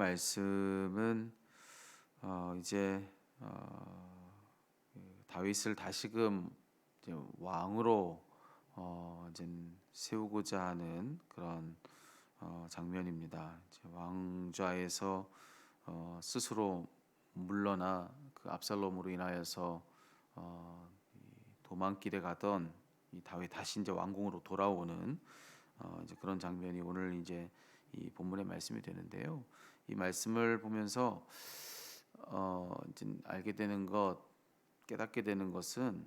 말씀은 이제 다윗을 다시금 이제 왕으로 이제 세우고자 하는 그런 장면입니다. 이제 왕좌에서 스스로 물러나 그 압살롬으로 인하여서 이 도망길에 가던 이 다윗 다시 이제 왕궁으로 돌아오는 이제 그런 장면이 오늘 이제 이 본문의 말씀이 되는데요. 이 말씀을 보면서 이제 알게 되는 것, 깨닫게 되는 것은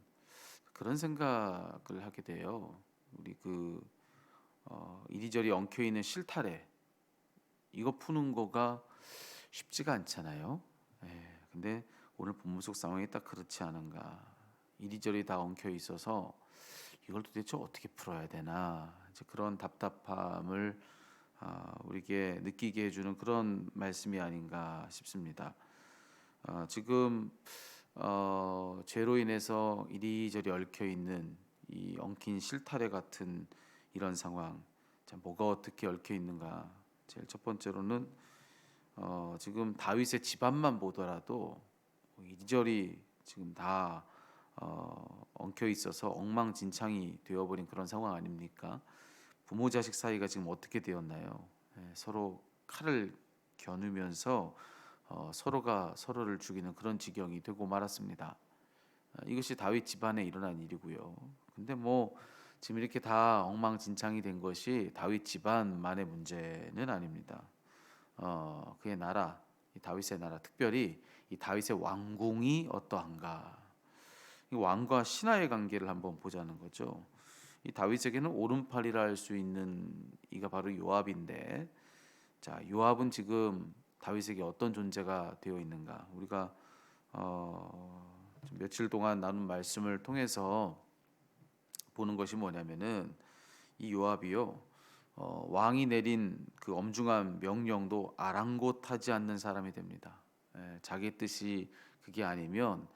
그런 생각을 하게 돼요. 우리 이리저리 엉켜 있는 실타래 이거 푸는 거가 쉽지가 않잖아요. 근데 오늘 본문 속 상황이 딱 그렇지 않은가. 이리저리 다 엉켜 있어서 이걸 도대체 어떻게 풀어야 되나. 이제 그런 답답함을 우리에게 느끼게 해주는 그런 말씀이 아닌가 싶습니다. 지금 죄로 인해서 이리저리 얽혀 있는 이 엉킨 실타래 같은 이런 상황, 자, 뭐가 어떻게 얽혀 있는가? 제일 첫 번째로는 지금 다윗의 집안만 보더라도 이리저리 지금 다 엉켜 있어서 엉망진창이 되어버린 그런 상황 아닙니까? 부모 자식 사이가 지금 어떻게 되었나요? 서로 칼을 겨누면서 서로가 서로를 죽이는 그런 지경이 되고 말았습니다. 이것이 다윗 집안에 일어난 일이고요. 근데 뭐 지금 이렇게 다 엉망진창이 된 것이 다윗 집안만의 문제는 아닙니다. 그의 나라, 이 다윗의 나라, 특별히 이 다윗의 왕궁이 어떠한가? 이 왕과 신하의 관계를 한번 보자는 거죠. 이 다윗에게는 오른팔이라 할 수 있는 이가 바로 요압인데, 자, 요압은 지금 다윗에게 어떤 존재가 되어 있는가? 우리가 좀 며칠 동안 나눈 말씀을 통해서 보는 것이 뭐냐면은 이 요압이요, 왕이 내린 그 엄중한 명령도 아랑곳하지 않는 사람이 됩니다. 자기 뜻이 그게 아니면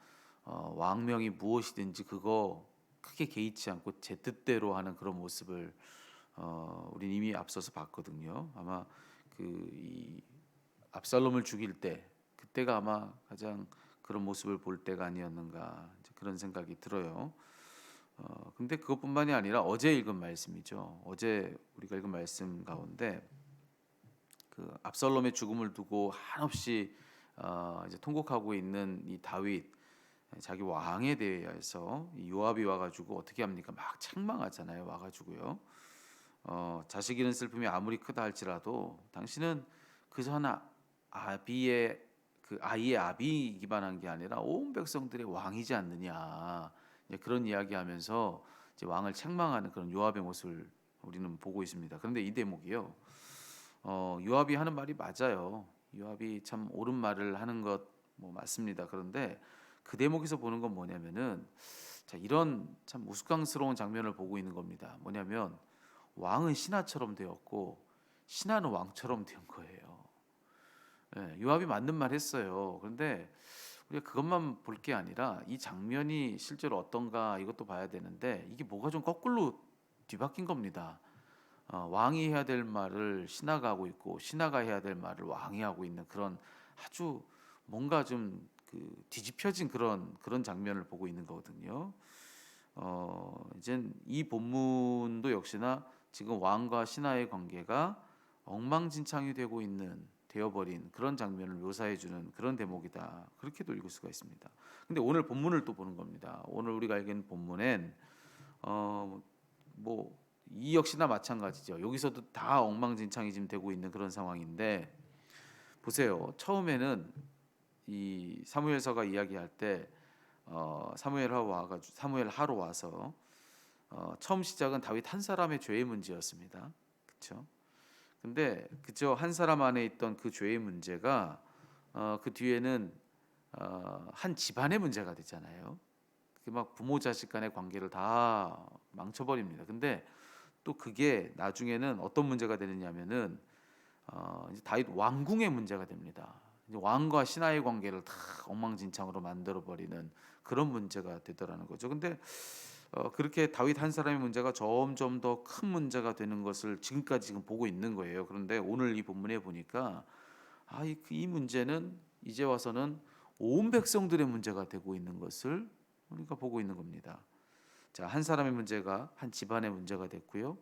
왕명이 무엇이든지 그거 크게 개의치 않고 제 뜻대로 하는 그런 모습을 우린 이미 앞서서 봤거든요. 아마 이 압살롬을 죽일 때 그때가 아마 가장 그런 모습을 볼 때가 아니었는가 이제 그런 생각이 들어요. 근데 그것뿐만이 아니라 어제 읽은 말씀이죠. 어제 우리가 읽은 말씀 가운데 그 압살롬의 죽음을 두고 한없이 이제 통곡하고 있는 이 다윗, 자기 왕에 대해서 이 요압이 와가지고 어떻게 합니까? 막 책망하잖아요. 와가지고요. 자식 잃은 슬픔이 아무리 크다 할지라도 당신은 그저 하나 아비의 그 아이의 아비이기만 한 게 아니라 온 백성들의 왕이지 않느냐. 이제 그런 이야기하면서 이제 왕을 책망하는 그런 요압의 모습을 우리는 보고 있습니다. 그런데 이 대목이요. 요압이 하는 말이 맞아요. 요압이 참 옳은 말을 하는 것 뭐 맞습니다. 그런데 그 대목에서 보는 건 뭐냐면은 자, 이런 참 우스꽝스러운 장면을 보고 있는 겁니다. 뭐냐면 왕은 신하처럼 되었고 신하는 왕처럼 된 거예요. 요압이 맞는 말 했어요. 그런데 우리가 그것만 볼 게 아니라 이 장면이 실제로 어떤가 이것도 봐야 되는데 이게 뭐가 좀 거꾸로 뒤바뀐 겁니다. 왕이 해야 될 말을 신하가 하고 있고 신하가 해야 될 말을 왕이 하고 있는 그런 아주 뭔가 좀 그 뒤집혀진 그런 장면을 보고 있는 거거든요. 이젠 이 본문도 역시나 지금 왕과 신하의 관계가 엉망진창이 되어버린 그런 장면을 묘사해 주는 그런 대목이다. 그렇게도 읽을 수가 있습니다. 근데 오늘 본문을 또 보는 겁니다. 오늘 우리가 알기는 본문엔 뭐 이 역시나 마찬가지죠. 여기서도 다 엉망진창이 지금 되고 있는 그런 상황인데 보세요. 처음에는 이 사무엘서가 이야기할 때 사무엘 하러 와서 처음 시작은 다윗 한 사람의 죄의 문제였습니다. 그렇죠? 근데 그저 한 사람 안에 있던 그 죄의 문제가 그 뒤에는 한 집안의 문제가 되잖아요. 그게 막 부모 자식 간의 관계를 다 망쳐버립니다. 근데 또 그게 나중에는 어떤 문제가 되느냐면은 이제 다윗 왕궁의 문제가 됩니다. 이제 왕과 신하의 관계를 다 엉망진창으로 만들어 버리는 그런 문제가 되더라는 거죠. 근데 그렇게 다윗 한 사람의 문제가 점점 더 큰 문제가 되는 것을 지금까지 지금 보고 있는 거예요. 그런데 오늘 이 본문에 보니까 이 문제는 이제 와서는 온 백성들의 문제가 되고 있는 것을 우리가 보고 있는 겁니다. 자, 한 사람의 문제가 한 집안의 문제가 됐고요.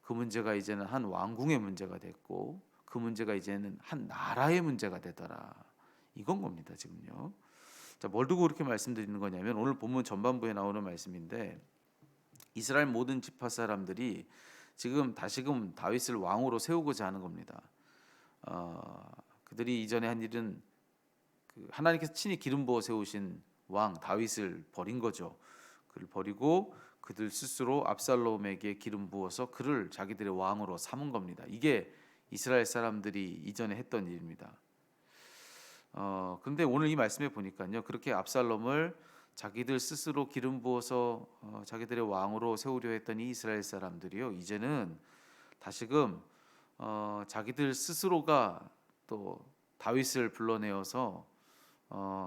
그 문제가 이제는 한 왕궁의 문제가 됐고, 그 문제가 이제는 한 나라의 문제가 되더라. 이건 겁니다, 지금요. 자, 뭘 두고 그렇게 말씀드리는 거냐면 오늘 본문 전반부에 나오는 말씀인데, 이스라엘 모든 지파 사람들이 지금 다시금 다윗을 왕으로 세우고자 하는 겁니다. 그들이 이전에 한 일은 하나님께서 친히 기름 부어 세우신 왕 다윗을 버린 거죠. 그를 버리고 그들 스스로 압살롬에게 기름 부어서 그를 자기들의 왕으로 삼은 겁니다. 이게 이스라엘 사람들이 이전에 했던 일입니다. 그런데 오늘 이 말씀에 보니까요, 그렇게 압살롬을 자기들 스스로 기름 부어서 자기들의 왕으로 세우려 했던 이 이스라엘 사람들이요, 이제는 다시금 자기들 스스로가 또 다윗을 불러내어서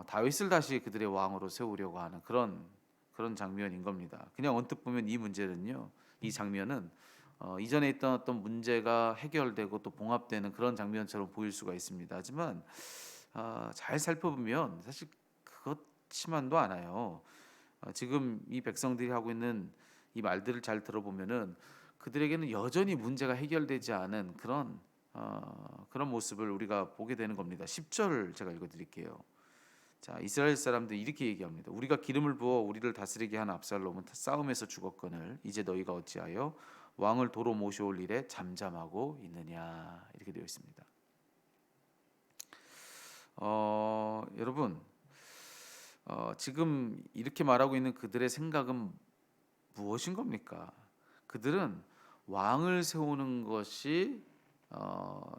다윗을 다시 그들의 왕으로 세우려고 하는 그런 장면인 겁니다. 그냥 언뜻 보면 이 문제는요, 이 장면은 이전에 있던 어떤 문제가 해결되고 또 봉합되는 그런 장면처럼 보일 수가 있습니다. 하지만 잘 살펴보면 사실 그렇지만도 않아요. 지금 이 백성들이 하고 있는 이 말들을 잘 들어보면은 그들에게는 여전히 문제가 해결되지 않은 그런 모습을 우리가 보게 되는 겁니다. 10절 제가 읽어드릴게요. 자, 이스라엘 사람들 이렇게 얘기합니다. 우리가 기름을 부어 우리를 다스리게 한 압살롬은 싸움에서 죽었거늘 이제 너희가 어찌하여 왕을 도로 모셔올 일에 잠잠하고 있느냐, 이렇게 되어 있습니다. 여러분, 지금 이렇게 말하고 있는 그들의 생각은 무엇인 겁니까? 그들은 왕을 세우는 것이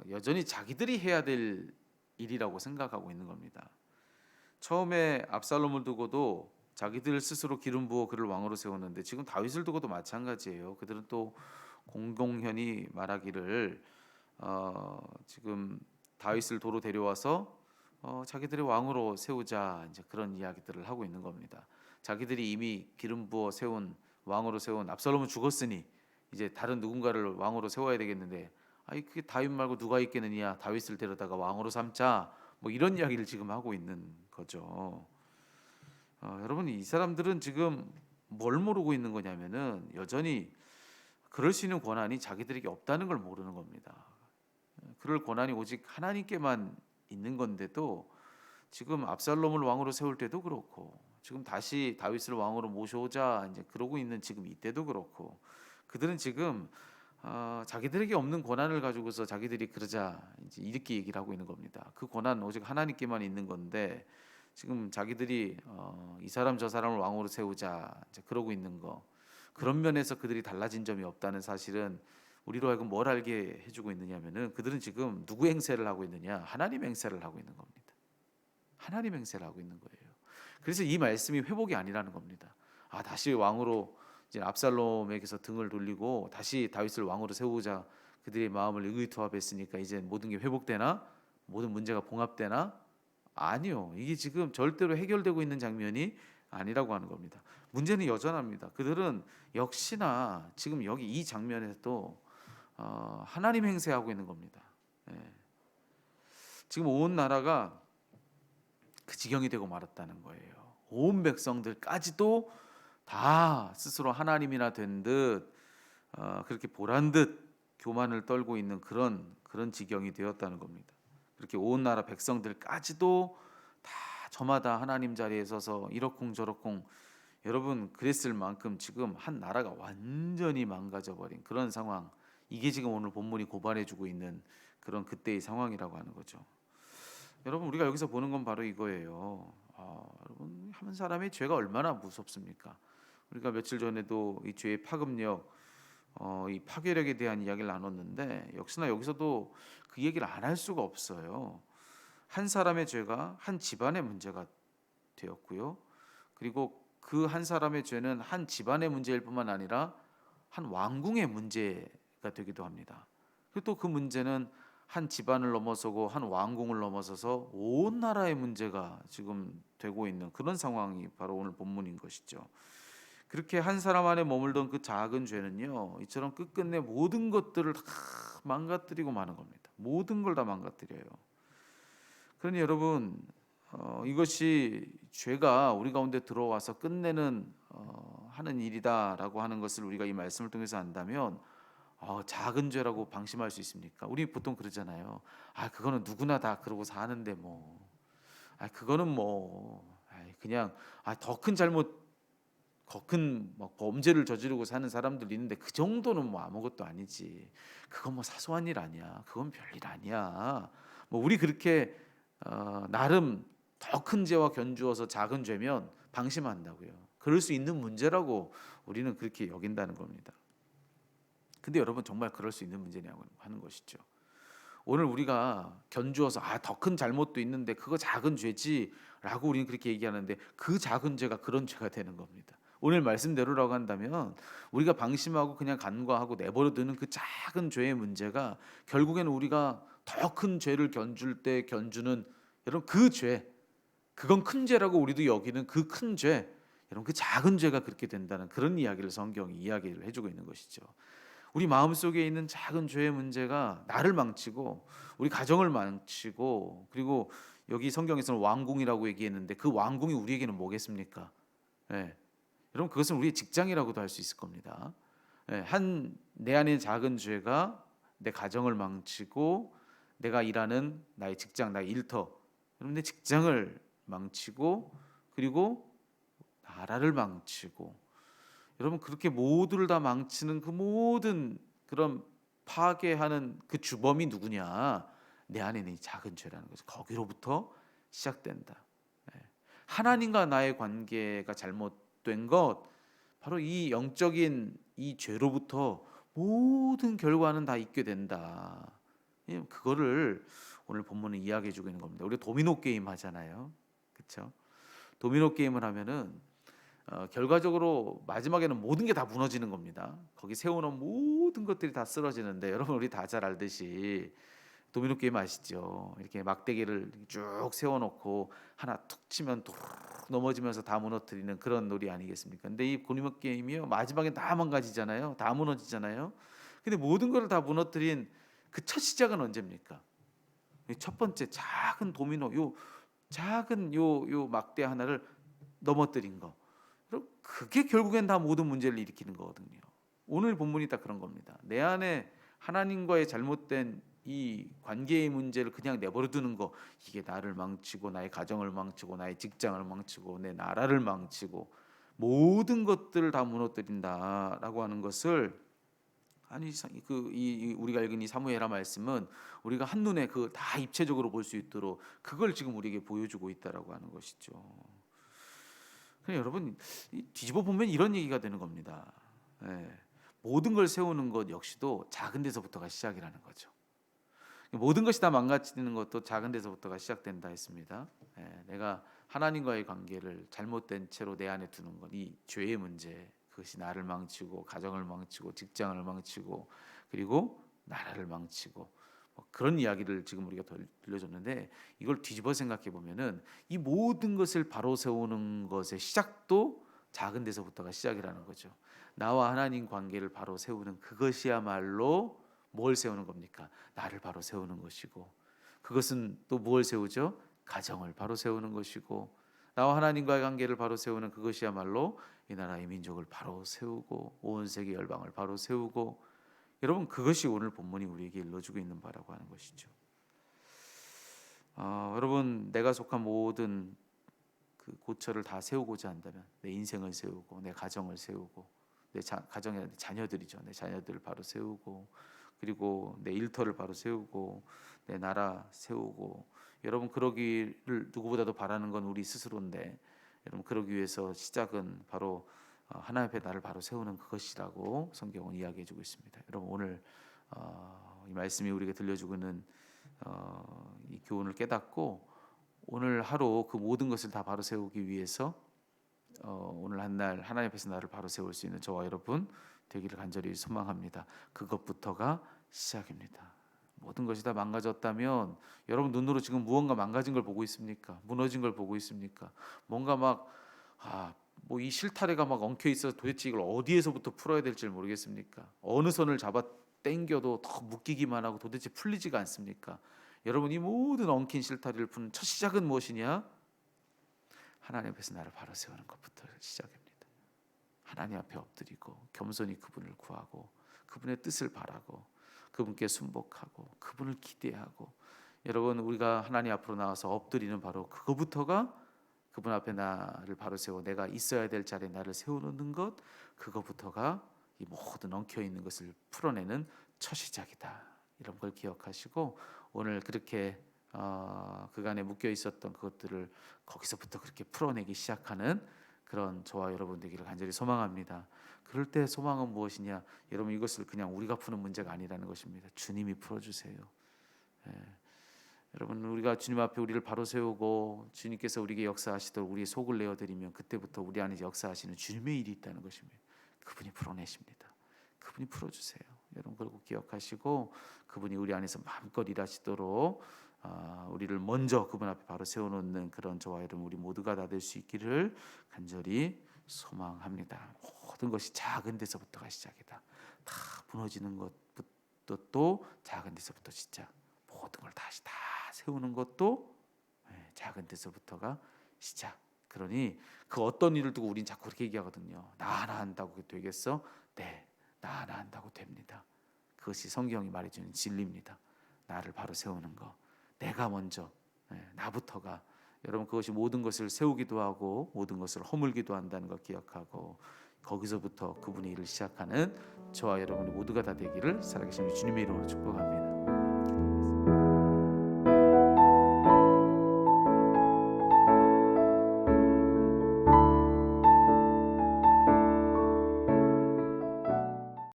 여전히 자기들이 해야 될 일이라고 생각하고 있는 겁니다. 처음에 압살롬을 두고도 자기들 스스로 기름 부어 그를 왕으로 세웠는데 지금 다윗을 두고도 마찬가지예요. 그들은 또 공동현이 말하기를 지금 다윗을 도로 데려와서 자기들의 왕으로 세우자, 이제 그런 이야기들을 하고 있는 겁니다. 자기들이 이미 기름 부어 세운 왕으로 세운 압살롬은 죽었으니 이제 다른 누군가를 왕으로 세워야 되겠는데, 그게 다윗 말고 누가 있겠느냐, 다윗을 데려다가 왕으로 삼자, 뭐 이런 이야기를 지금 하고 있는 거죠. 여러분, 이 사람들은 지금 뭘 모르고 있는 거냐면은 여전히 그럴 수 있는 권한이 자기들에게 없다는 걸 모르는 겁니다. 그럴 권한이 오직 하나님께만 있는 건데도 지금 압살롬을 왕으로 세울 때도 그렇고 지금 다시 다윗을 왕으로 모셔오자 이제 그러고 있는 지금 이때도 그렇고, 그들은 지금 자기들에게 없는 권한을 가지고서 자기들이 그러자 이제 이렇게 얘기를 하고 있는 겁니다. 그 권한 오직 하나님께만 있는 건데 지금 자기들이 이 사람 저 사람을 왕으로 세우자 이제 그러고 있는 거, 그런 면에서 그들이 달라진 점이 없다는 사실은 우리로 하여금 뭘 알게 해주고 있느냐면은 그들은 지금 누구 행세를 하고 있느냐, 하나님 행세를 하고 있는 겁니다. 하나님 행세를 하고 있는 거예요. 그래서 이 말씀이 회복이 아니라는 겁니다. 다시 왕으로 이제 압살롬에게서 등을 돌리고 다시 다윗을 왕으로 세우자 그들의 마음을 의기투합했으니까 이제 모든 게 회복되나, 모든 문제가 봉합되나? 아니요. 이게 지금 절대로 해결되고 있는 장면이 아니라고 하는 겁니다. 문제는 여전합니다. 그들은 역시나 지금 여기 이 장면에서도 하나님 행세하고 있는 겁니다. 예. 지금 온 나라가 그 지경이 되고 말았다는 거예요. 온 백성들까지도 다 스스로 하나님이나 된 듯 그렇게 보란 듯 교만을 떨고 있는 그런 지경이 되었다는 겁니다. 그렇게 온 나라 백성들까지도 다 저마다 하나님 자리에 서서 이러쿵저러쿵, 여러분 그랬을 만큼 지금 한 나라가 완전히 망가져 버린 그런 상황, 이게 지금 오늘 본문이 고발해주고 있는 그런 그때의 상황이라고 하는 거죠. 여러분, 우리가 여기서 보는 건 바로 이거예요. 여러분, 한 사람의 죄가 얼마나 무섭습니까? 우리가 며칠 전에도 이 죄의 파급력, 이 파괴력에 대한 이야기를 나눴는데 역시나 여기서도 그 얘기를 안 할 수가 없어요. 한 사람의 죄가 한 집안의 문제가 되었고요. 그리고 그 한 사람의 죄는 한 집안의 문제일 뿐만 아니라 한 왕궁의 문제가 되기도 합니다. 그리고 또 그 문제는 한 집안을 넘어서고 한 왕궁을 넘어서서 온 나라의 문제가 지금 되고 있는 그런 상황이 바로 오늘 본문인 것이죠. 그렇게 한 사람 안에 머물던 그 작은 죄는요, 이처럼 끝끝내 모든 것들을 다 망가뜨리고 마는 겁니다. 모든 걸 다 망가뜨려요. 그러니 여러분, 이것이 죄가 우리 가운데 들어와서 끝내는 하는 일이다라고 하는 것을 우리가 이 말씀을 통해서 안다면 작은 죄라고 방심할 수 있습니까? 우리 보통 그러잖아요. 그거는 누구나 다 그러고 사는데 뭐. 그거는 뭐. 그냥 더 큰 잘못, 더 큰 범죄를 저지르고 사는 사람들 있는데 그 정도는 뭐 아무것도 아니지. 그건 뭐 사소한 일 아니야. 그건 별일 아니야. 뭐 우리 그렇게 나름 더 큰 죄와 견주어서 작은 죄면 방심한다고요. 그럴 수 있는 문제라고 우리는 그렇게 여긴다는 겁니다. 근데 여러분 정말 그럴 수 있는 문제냐고 하는 것이죠. 오늘 우리가 견주어서 더 큰 잘못도 있는데 그거 작은 죄지라고 우리는 그렇게 얘기하는데 그 작은 죄가 그런 죄가 되는 겁니다. 오늘 말씀대로라고 한다면 우리가 방심하고 그냥 간과하고 내버려두는 그 작은 죄의 문제가 결국에는 우리가 더 큰 죄를 견줄 때 견주는 여러분 그 죄, 그건 큰 죄라고 우리도 여기는 그 큰 죄, 여러분 그 작은 죄가 그렇게 된다는 그런 이야기를 성경이 이야기를 해주고 있는 것이죠. 우리 마음속에 있는 작은 죄의 문제가 나를 망치고 우리 가정을 망치고, 그리고 여기 성경에서는 왕궁이라고 얘기했는데 그 왕궁이 우리에게는 뭐겠습니까? 예. 여러분 그것은 우리의 직장이라고도 할 수 있을 겁니다. 예. 내 안에 작은 죄가 내 가정을 망치고 내가 일하는 나의 직장, 나의 일터, 여러분 내 직장을 망치고 그리고 나라를 망치고, 여러분 그렇게 모두를 다 망치는 그 모든 그런 파괴하는 그 주범이 누구냐? 내 안에 있는 이 작은 죄라는 거죠. 거기로부터 시작된다. 예. 하나님과 나의 관계가 잘못된 것, 바로 이 영적인 이 죄로부터 모든 결과는 다 있게 된다. 그거를 오늘 본문은 이야기해주고 있는 겁니다. 우리 도미노 게임 하잖아요, 그렇죠? 도미노 게임을 하면은 결과적으로 마지막에는 모든 게 다 무너지는 겁니다. 거기 세워놓은 모든 것들이 다 쓰러지는데, 여러분 우리 다 잘 알듯이 도미노 게임 아시죠? 이렇게 막대기를 쭉 세워놓고 하나 툭 치면 도르르 넘어지면서 다 무너뜨리는 그런 놀이 아니겠습니까? 근데 이 도미노 게임이요, 마지막엔 다 망가지잖아요. 다 무너지잖아요. 근데 모든 걸 다 무너뜨린 그 첫 시작은 언제입니까? 첫 번째 작은 도미노, 요 작은 요 막대 하나를 넘어뜨린 거. 그게 결국엔 다 모든 문제를 일으키는 거거든요. 오늘 본문이 딱 그런 겁니다. 내 안에 하나님과의 잘못된 이 관계의 문제를 그냥 내버려 두는 거, 이게 나를 망치고 나의 가정을 망치고 나의 직장을 망치고 내 나라를 망치고 모든 것들을 다 무너뜨린다라고 하는 것을, 아니 우리가 읽은 이 사무엘하 말씀은 우리가 한눈에 그 다 입체적으로 볼 수 있도록 그걸 지금 우리에게 보여주고 있다라고 하는 것이죠. 여러분 뒤집어 보면 이런 얘기가 되는 겁니다. 예. 모든 걸 세우는 것 역시도 작은 데서부터가 시작이라는 거죠. 모든 것이 다 망가지는 것도 작은 데서부터가 시작된다 했습니다. 예. 내가 하나님과의 관계를 잘못된 채로 내 안에 두는 것, 이 죄의 문제, 그것이 나를 망치고 가정을 망치고 직장을 망치고 그리고 나라를 망치고, 그런 이야기를 지금 우리가 들려줬는데, 이걸 뒤집어 생각해 보면은 이 모든 것을 바로 세우는 것의 시작도 작은 데서부터가 시작이라는 거죠. 나와 하나님 관계를 바로 세우는 그것이야말로 뭘 세우는 겁니까? 나를 바로 세우는 것이고, 그것은 또 뭘 세우죠? 가정을 바로 세우는 것이고, 나와 하나님과의 관계를 바로 세우는 그것이야말로 이 나라의 민족을 바로 세우고 온 세계 열방을 바로 세우고, 여러분 그것이 오늘 본문이 우리에게 일러주고 있는 바라고 하는 것이죠. 여러분 내가 속한 모든 그 고처를 다 세우고자 한다면 내 인생을 세우고 내 가정을 세우고 내 가정의 자녀들이죠. 내 자녀들을 바로 세우고 그리고 내 일터를 바로 세우고 내 나라 세우고, 여러분 그러기를 누구보다도 바라는 건 우리 스스로인데, 여러분 그러기 위해서 시작은 바로 하나님 앞에 나를 바로 세우는 그것이라고 성경은 이야기해주고 있습니다. 여러분 오늘 이 말씀이 우리에게 들려주고 있는 이 교훈을 깨닫고 오늘 하루 그 모든 것을 다 바로 세우기 위해서 오늘 한날 하나님 앞에서 나를 바로 세울 수 있는 저와 여러분 되기를 간절히 소망합니다. 그것부터가 시작입니다. 모든 것이 다 망가졌다면 여러분 눈으로 지금 무언가 망가진 걸 보고 있습니까? 무너진 걸 보고 있습니까? 뭔가 막 뭐 이 실타래가 막 엉켜 있어서 도대체 이걸 어디에서부터 풀어야 될지 모르겠습니까? 어느 선을 잡아 당겨도 더 묶이기만 하고 도대체 풀리지가 않습니까? 여러분 이 모든 엉킨 실타리를 푸는 첫 시작은 무엇이냐? 하나님 앞에서 나를 바로 세우는 것부터 시작입니다. 하나님 앞에 엎드리고 겸손히 그분을 구하고 그분의 뜻을 바라고 그분께 순복하고 그분을 기대하고, 여러분 우리가 하나님 앞으로 나와서 엎드리는 바로 그거부터가 그분 앞에 나를 바로 세워 내가 있어야 될 자리에 나를 세워놓는 것, 그거부터가 이 모든 엉켜 있는 것을 풀어내는 첫 시작이다. 이런 걸 기억하시고 오늘 그렇게 그간에 묶여 있었던 그것들을 거기서부터 그렇게 풀어내기 시작하는 그런 저와 여러분 되기를 간절히 소망합니다. 그럴 때 소망은 무엇이냐? 여러분 이것을 그냥 우리가 푸는 문제가 아니라는 것입니다. 주님이 풀어주세요. 예. 여러분 우리가 주님 앞에 우리를 바로 세우고 주님께서 우리에게 역사하시도록 우리의 속을 내어드리면 그때부터 우리 안에 역사하시는 주님의 일이 있다는 것입니다. 그분이 풀어내십니다. 그분이 풀어주세요. 여러분 그걸 꼭 기억하시고 그분이 우리 안에서 마음껏 일하시도록 우리를 먼저 그분 앞에 바로 세워놓는 그런 저와 여러분 우리 모두가 다 될 수 있기를 간절히 소망합니다. 모든 것이 작은 데서부터가 시작이다. 다 무너지는 것부터 또 작은 데서부터 시작. 모든 걸 다시 다 세우는 것도 작은 데서부터가 시작. 그러니 그 어떤 일을 두고 우린 자꾸 그렇게 얘기하거든요. 나 하나 한다고 되겠어? 네, 나 하나 한다고 됩니다. 그것이 성경이 말해주는 진리입니다. 나를 바로 세우는 거, 내가 먼저, 나부터가, 여러분 그것이 모든 것을 세우기도 하고 모든 것을 허물기도 한다는 걸 기억하고 거기서부터 그분의 일을 시작하는 저와 여러분이 모두가 다 되기를 살아계신 주님의 이름으로 축복합니다.